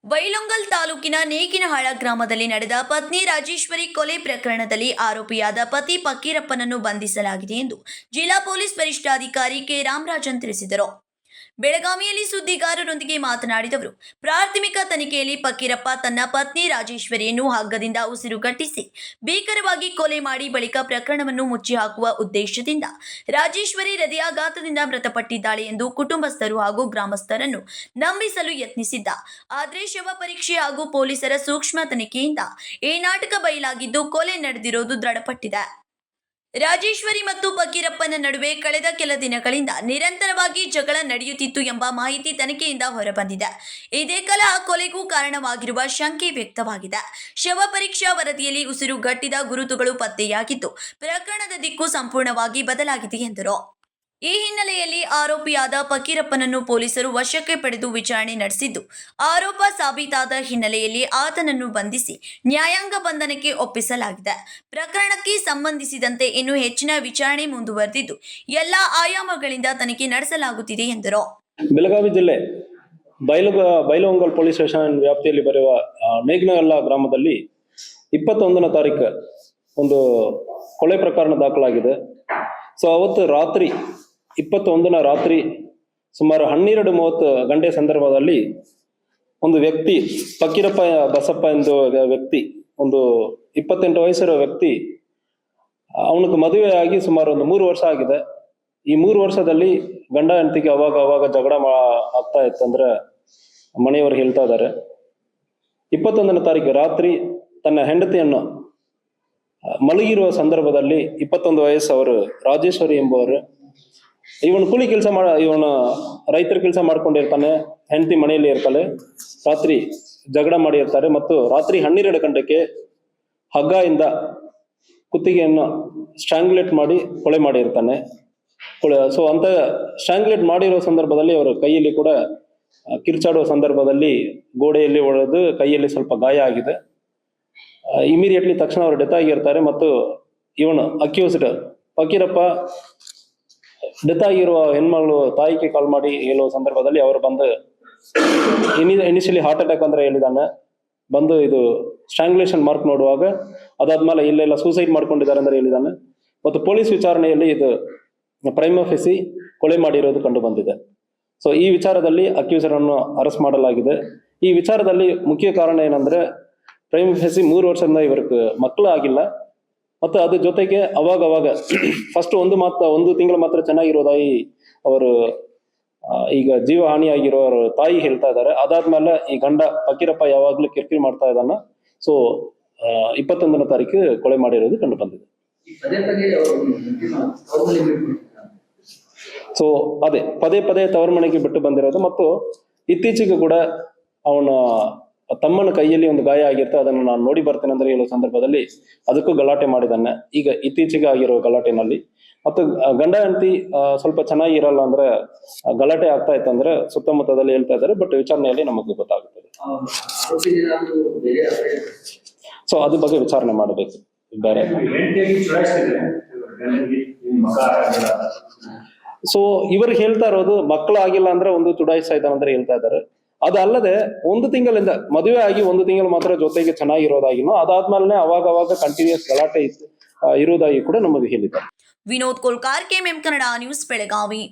ಬೈಲೊಂಗಲ್ ತಾಲೂಕಿನ ನೇಗಿನಹಾಳ ಗ್ರಾಮದಲ್ಲಿ ನಡೆದ ಪತ್ನಿ ರಾಜೇಶ್ವರಿ ಕೊಲೆ ಪ್ರಕರಣದಲ್ಲಿ ಆರೋಪಿಯಾದ ಪತಿ ಫಕೀರಪ್ಪನನ್ನು ಬಂಧಿಸಲಾಗಿದೆ ಎಂದು ಜಿಲ್ಲಾ ಪೊಲೀಸ್ ವರಿಷ್ಠಾಧಿಕಾರಿ ಕೆ ರಾಮರಾಜನ್ ತಿಳಿಸಿದರು. ಬೆಳಗಾವಿಯಲ್ಲಿ ಸುದ್ದಿಗಾರರೊಂದಿಗೆ ಮಾತನಾಡಿದ ಅವರು, ಪ್ರಾಥಮಿಕ ತನಿಖೆಯಲ್ಲಿ ಫಕೀರಪ್ಪ ತನ್ನ ಪತ್ನಿ ರಾಜೇಶ್ವರಿಯನ್ನು ಹಗ್ಗದಿಂದ ಉಸಿರುಗಟ್ಟಿಸಿ ಭೀಕರವಾಗಿ ಕೊಲೆ ಮಾಡಿ ಬಳಿಕ ಪ್ರಕರಣವನ್ನು ಮುಚ್ಚಿ ಹಾಕುವ ಉದ್ದೇಶದಿಂದ ರಾಜೇಶ್ವರಿ ಹೃದಯಾಘಾತದಿಂದ ಮೃತಪಟ್ಟಿದ್ದಾಳೆ ಎಂದು ಕುಟುಂಬಸ್ಥರು ಹಾಗೂ ಗ್ರಾಮಸ್ಥರನ್ನು ನಂಬಿಸಲು ಯತ್ನಿಸಿದ್ದ. ಆದರೆ ಶವ ಪರೀಕ್ಷೆ ಹಾಗೂ ಪೊಲೀಸರ ಸೂಕ್ಷ್ಮ ತನಿಖೆಯಿಂದ ಈ ನಾಟಕ ಬಯಲಾಗಿದ್ದು ಕೊಲೆ ನಡೆದಿರುವುದು ದೃಢಪಟ್ಟಿದೆ. ರಾಜೇಶ್ವರಿ ಮತ್ತು ಫಕೀರಪ್ಪನ ನಡುವೆ ಕಳೆದ ಕೆಲ ದಿನಗಳಿಂದ ನಿರಂತರವಾಗಿ ಜಗಳ ನಡೆಯುತ್ತಿತ್ತು ಎಂಬ ಮಾಹಿತಿ ತನಿಖೆಯಿಂದ ಹೊರಬಂದಿದೆ. ಇದೇ ಕಲಹ ಕೊಲೆಗೂ ಕಾರಣವಾಗಿರುವ ಶಂಕೆ ವ್ಯಕ್ತವಾಗಿದೆ. ಶವ ಪರೀಕ್ಷಾ ವರದಿಯಲ್ಲಿ ಉಸಿರುಗಟ್ಟಿದ ಗುರುತುಗಳು ಪತ್ತೆಯಾಗಿದ್ದು ಪ್ರಕರಣದ ದಿಕ್ಕು ಸಂಪೂರ್ಣವಾಗಿ ಬದಲಾಗಿದೆ ಎಂದರು. ಈ ಹಿನ್ನೆಲೆಯಲ್ಲಿ ಆರೋಪಿಯಾದ ಫಕೀರಪ್ಪನನ್ನು ಪೊಲೀಸರು ವಶಕ್ಕೆ ಪಡೆದು ವಿಚಾರಣೆ ನಡೆಸಿದ್ದು, ಆರೋಪ ಸಾಬೀತಾದ ಹಿನ್ನೆಲೆಯಲ್ಲಿ ಆತನನ್ನು ಬಂಧಿಸಿ ನ್ಯಾಯಾಂಗ ಬಂಧನಕ್ಕೆ ಒಪ್ಪಿಸಲಾಗಿದೆ. ಪ್ರಕರಣಕ್ಕೆ ಸಂಬಂಧಿಸಿದಂತೆ ಇನ್ನೂ ಹೆಚ್ಚಿನ ವಿಚಾರಣೆ ಮುಂದುವರೆದಿದ್ದು, ಎಲ್ಲಾ ಆಯಾಮಗಳಿಂದ ತನಿಖೆ ನಡೆಸಲಾಗುತ್ತಿದೆ ಎಂದರು. ಬೆಳಗಾವಿ ಜಿಲ್ಲೆ ಬೈಲೊಂಗಲ್ ಪೊಲೀಸ್ ಸ್ಟೇಷನ್ ವ್ಯಾಪ್ತಿಯಲ್ಲಿ ಬರುವ ನೇಗಿನಹಾಳ ಗ್ರಾಮದಲ್ಲಿ 21ನೇ ತಾರೀಕು ಒಂದು ಕೊಲೆ ಪ್ರಕರಣ ದಾಖಲಾಗಿದೆ. ಸೊ ಅವತ್ತು ರಾತ್ರಿ 21ನ ರಾತ್ರಿ ಸುಮಾರು 12:30 ಗಂಟೆ ಸಂದರ್ಭದಲ್ಲಿ ಒಂದು ವ್ಯಕ್ತಿ, ಫಕೀರಪ್ಪ ಬಸಪ್ಪ ಎಂದು ವ್ಯಕ್ತಿ, ಒಂದು 28 ವಯಸ್ಸಿರೋ ವ್ಯಕ್ತಿ, ಅವನಿಗೆ ಮದುವೆಯಾಗಿ ಸುಮಾರು ಒಂದು 3 ವರ್ಷ ಆಗಿದೆ. ಈ 3 ವರ್ಷದಲ್ಲಿ ಗಂಡ ಹೆಂಡತಿಗೆ ಅವಾಗ ಜಗಳ ಆಗ್ತಾ ಇತ್ತಂದ್ರೆ ಮನೆಯವರು ಹೇಳ್ತಾ ಇದ್ದಾರೆ. 21ನೇ ತಾರೀಕು ರಾತ್ರಿ ತನ್ನ ಹೆಂಡತಿಯನ್ನು ಮಲಗಿರುವ ಸಂದರ್ಭದಲ್ಲಿ 21 ವಯಸ್ಸವರು ರಾಜೇಶ್ವರಿ ಎಂಬುವರು, ಇವನು ಕೂಲಿ ಕೆಲಸ ಇವನು ರೈತರ ಕೆಲಸ ಮಾಡ್ಕೊಂಡಿರ್ತಾನೆ, ಹೆಂಡತಿ ಮನೆಯಲ್ಲಿ ಇರ್ತಾಳೆ, ರಾತ್ರಿ ಜಗಳ ಮಾಡಿರ್ತಾರೆ ಮತ್ತು ರಾತ್ರಿ 12 ಗಂಟೆಗೆ ಹಗ್ಗದಿಂದ ಕುತ್ತಿಗೆಯನ್ನು ಸ್ಟ್ರಾಂಗ್ಯುಲೇಟ್ ಮಾಡಿ ಕೊಲೆ ಮಾಡಿರ್ತಾನೆ. ಸೊ ಅಂತ ಸ್ಟ್ರಾಂಗ್ಯುಲೇಟ್ ಮಾಡಿರೋ ಸಂದರ್ಭದಲ್ಲಿ ಅವರ ಕೈಯಲ್ಲಿ ಕೂಡ ಕಿರ್ಚಾಡುವ ಸಂದರ್ಭದಲ್ಲಿ ಗೋಡೆಯಲ್ಲಿ ಹೊಡೆದು ಕೈಯಲ್ಲಿ ಸ್ವಲ್ಪ ಗಾಯ ಆಗಿದೆ. ಇಮಿಡಿಯೇಟ್ಲಿ ತಕ್ಷಣ ಅವರು ಡೆತ್ ಆಗಿರ್ತಾರೆ ಮತ್ತು ಇವನು ಅಕ್ಯೂಸ್ಡ್ ಫಕೀರಪ್ಪ ಡೆತ್ ಆಗಿರುವ ಹೆಣ್ಮಗಳು ತಾಯಿಗೆ ಕಾಲ್ ಮಾಡಿ ಹೇಳುವ ಸಂದರ್ಭದಲ್ಲಿ ಅವರು ಬಂದು ಇನಿಷಿಯಲಿ ಹಾರ್ಟ್ ಅಟ್ಯಾಕ್ ಅಂದ್ರೆ ಹೇಳಿದಾನೆ, ಬಂದು ಇದು ಸ್ಟ್ರಾಂಗ್ಯುಲೇಷನ್ ಮಾರ್ಕ್ ನೋಡುವಾಗ ಅದಾದ್ಮೇಲೆ ಇಲ್ಲೆಲ್ಲ ಸೂಸೈಡ್ ಮಾಡ್ಕೊಂಡಿದ್ದಾರೆ ಅಂದ್ರೆ ಹೇಳಿದಾನೆ. ಮತ್ತು ಪೊಲೀಸ್ ವಿಚಾರಣೆಯಲ್ಲಿ ಇದು ಪ್ರೈಮಾ ಫೇಸಿ ಕೊಲೆ ಮಾಡಿರೋದು ಕಂಡು ಬಂದಿದೆ. ಸೊ ಈ ವಿಚಾರದಲ್ಲಿ ಅಕ್ಯೂಸರ್ ಅನ್ನು ಅರೆಸ್ಟ್ ಮಾಡಲಾಗಿದೆ. ಈ ವಿಚಾರದಲ್ಲಿ ಮುಖ್ಯ ಕಾರಣ ಏನಂದ್ರೆ ಪ್ರೈಮಾ ಫೇಸಿ 3 ವರ್ಷದಿಂದ ಇವರಿಗೆ ಮಕ್ಕಳು ಆಗಿಲ್ಲ ಮತ್ತು ಅದ್ರ ಜೊತೆಗೆ ಅವಾಗ ಫಸ್ಟ್ ಒಂದು ತಿಂಗಳು ಮಾತ್ರ ಚೆನ್ನಾಗಿರೋದಾಗಿ ಅವರು ಈಗ ಜೀವ ಹಾನಿಯಾಗಿರೋ ತಾಯಿ ಹೇಳ್ತಾ ಇದ್ದಾರೆ. ಅದಾದ್ಮೇಲೆ ಈ ಗಂಡ ಫಕೀರಪ್ಪ ಯಾವಾಗ್ಲೂ ಕಿರಿಕಿರಿ ಮಾಡ್ತಾ ಇದ್ದಾನ. ಸೊ 21ನೇ ತಾರೀಕು ಕೊಲೆ ಮಾಡಿರೋದು ಕಂಡು ಬಂದಿದೆ. ಸೊ ಅದೇ ಪದೇ ತವರ ಮನೆಗೆ ಬಿಟ್ಟು ಬಂದಿರೋದು ಮತ್ತು ಇತ್ತೀಚೆಗೆ ಕೂಡ ಅವನ ತಮ್ಮನ ಕೈಯಲ್ಲಿ ಒಂದು ಗಾಯ ಆಗಿರುತ್ತೆ, ಅದನ್ನು ನಾನು ನೋಡಿ ಬರ್ತೇನೆ ಅಂದ್ರೆ ಹೇಳೋ ಸಂದರ್ಭದಲ್ಲಿ ಅದಕ್ಕೂ ಗಲಾಟೆ ಮಾಡಿದಾನೆ. ಈಗ ಇತ್ತೀಚೆಗೆ ಆಗಿರೋ ಗಲಾಟೆನಲ್ಲಿ ಮತ್ತು ಗಂಡ ಹೆಂಡತಿ ಸ್ವಲ್ಪ ಚೆನ್ನಾಗಿರಲ್ಲ ಅಂದ್ರೆ ಗಲಾಟೆ ಆಗ್ತಾ ಇತ್ತಂದ್ರೆ ಸುತ್ತಮುತ್ತದಲ್ಲಿ ಹೇಳ್ತಾ ಇದ್ದಾರೆ. ಬಟ್ ವಿಚಾರಣೆಯಲ್ಲಿ ನಮಗೆ ಗೊತ್ತಾಗುತ್ತದೆ. ಸೊ ಅದ್ರ ಬಗ್ಗೆ ವಿಚಾರಣೆ ಮಾಡಬೇಕು. ಬೇರೆ ಸೊ ಇವರು ಹೇಳ್ತಾ ಇರೋದು ಮಕ್ಕಳು ಆಗಿಲ್ಲ ಅಂದ್ರೆ ಒಂದು ಚುಡಾಯಿಸ್ತಾ ಇದ್ದಾನೆ ಅಂದ್ರೆ ಹೇಳ್ತಾ ಇದ್ದಾರೆ. ಅದಲ್ಲದೆ 1 ತಿಂಗಳಿಂದ ಮದುವೆ ಆಗಿ 1 ತಿಂಗಳು ಮಾತ್ರ ಜೊತೆಗೆ ಚೆನ್ನಾಗಿರೋದಾಗಿನೋ ಅದಾದ್ಮೇಲೆ ಅವಾಗ ಕಂಟಿನ್ಯೂಸ್ ಗಲಾಟೆ ಇರೋದಾಗಿ ಕೂಡ ನಮಗೆ ಹೇಳಿದ್ದಾರೆ. Vinod Kolkar, KMM Kannada news, Belagavi.